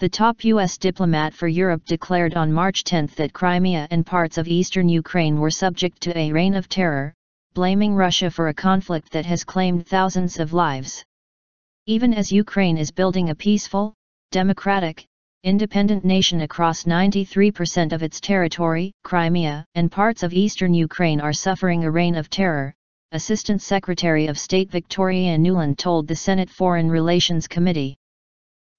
The top U.S. diplomat for Europe declared on March 10 that Crimea and parts of eastern Ukraine were subject to a reign of terror, blaming Russia for a conflict that has claimed thousands of lives. Even as Ukraine is building a peaceful, democratic, independent nation across 93% of its territory, Crimea and parts of eastern Ukraine are suffering a reign of terror, Assistant Secretary of State Victoria Nuland told the Senate Foreign Relations Committee.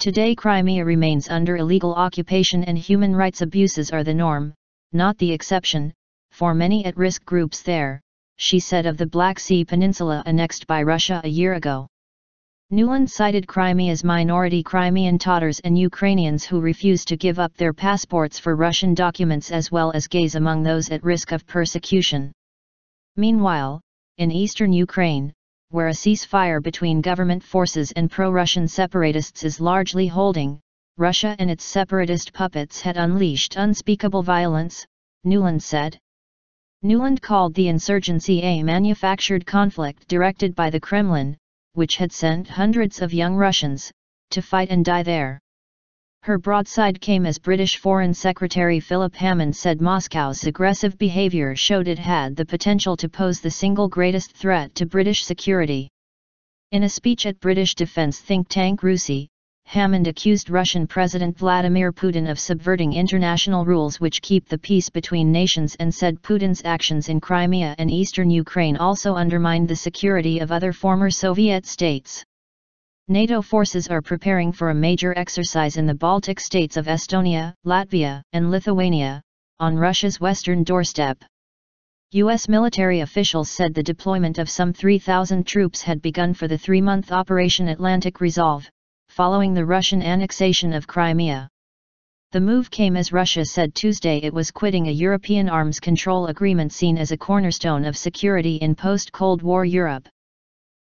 Today Crimea remains under illegal occupation and human rights abuses are the norm, not the exception, for many at-risk groups there, she said of the Black Sea Peninsula annexed by Russia a year ago. Nuland cited Crimea's minority Crimean Tatars and Ukrainians who refuse to give up their passports for Russian documents as well as gays among those at risk of persecution. Meanwhile, in eastern Ukraine, where a ceasefire between government forces and pro-Russian separatists is largely holding, Russia and its separatist puppets had unleashed unspeakable violence, Nuland said. Nuland called the insurgency a manufactured conflict directed by the Kremlin, which had sent hundreds of young Russians to fight and die there. Her broadside came as British Foreign Secretary Philip Hammond said Moscow's aggressive behavior showed it had the potential to pose the single greatest threat to British security. In a speech at British defense think tank RUSI, Hammond accused Russian President Vladimir Putin of subverting international rules which keep the peace between nations and said Putin's actions in Crimea and eastern Ukraine also undermined the security of other former Soviet states. NATO forces are preparing for a major exercise in the Baltic states of Estonia, Latvia, and Lithuania, on Russia's western doorstep. U.S. military officials said the deployment of some 3,000 troops had begun for the three-month Operation Atlantic Resolve, following the Russian annexation of Crimea. The move came as Russia said Tuesday it was quitting a European arms control agreement seen as a cornerstone of security in post-Cold War Europe.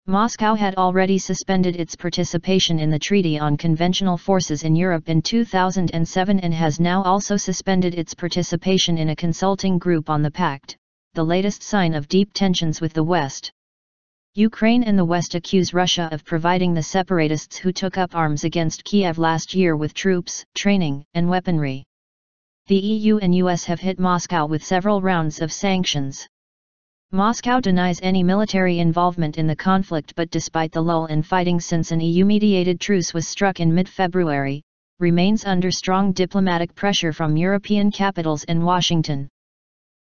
Moscow had already suspended its participation in the Treaty on Conventional Forces in Europe in 2007 and has now also suspended its participation in a consulting group on the pact, the latest sign of deep tensions with the West. Ukraine and the West accuse Russia of providing the separatists who took up arms against Kiev last year with troops, training, and weaponry. The EU and US have hit Moscow with several rounds of sanctions. Moscow denies any military involvement in the conflict, but despite the lull in fighting since an EU-mediated truce was struck in mid-February, remains under strong diplomatic pressure from European capitals and Washington.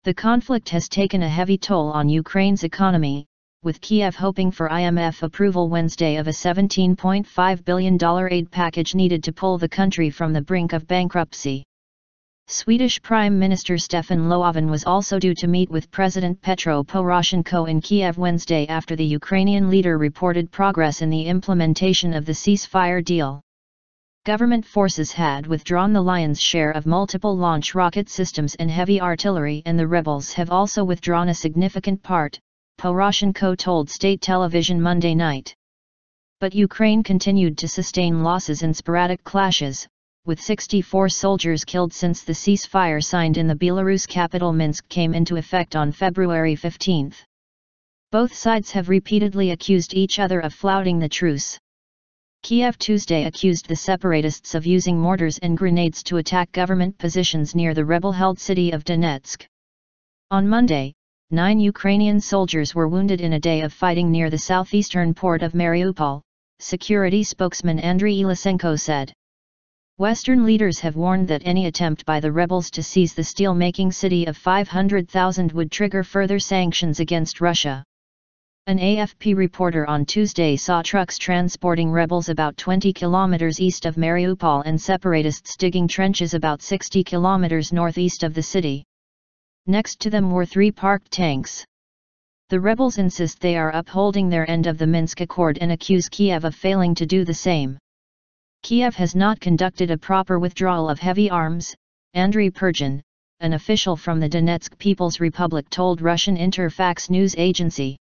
The conflict has taken a heavy toll on Ukraine's economy, with Kiev hoping for IMF approval Wednesday of a $17.5 billion aid package needed to pull the country from the brink of bankruptcy. Swedish Prime Minister Stefan Löfven was also due to meet with President Petro Poroshenko in Kiev Wednesday after the Ukrainian leader reported progress in the implementation of the ceasefire deal. Government forces had withdrawn the lion's share of multiple launch rocket systems and heavy artillery, and the rebels have also withdrawn a significant part, Poroshenko told state television Monday night. But Ukraine continued to sustain losses in sporadic clashes, with 64 soldiers killed since the ceasefire signed in the Belarus capital Minsk came into effect on February 15. Both sides have repeatedly accused each other of flouting the truce. Kiev Tuesday accused the separatists of using mortars and grenades to attack government positions near the rebel-held city of Donetsk. On Monday, 9 Ukrainian soldiers were wounded in a day of fighting near the southeastern port of Mariupol, security spokesman Andriy Ilisenko said. Western leaders have warned that any attempt by the rebels to seize the steel-making city of 500,000 would trigger further sanctions against Russia. An AFP reporter on Tuesday saw trucks transporting rebels about 20 kilometers east of Mariupol and separatists digging trenches about 60 kilometers northeast of the city. Next to them were 3 parked tanks. The rebels insist they are upholding their end of the Minsk Accord and accuse Kiev of failing to do the same. Kiev has not conducted a proper withdrawal of heavy arms, Andriy Pergin, an official from the Donetsk People's Republic told Russian Interfax news agency.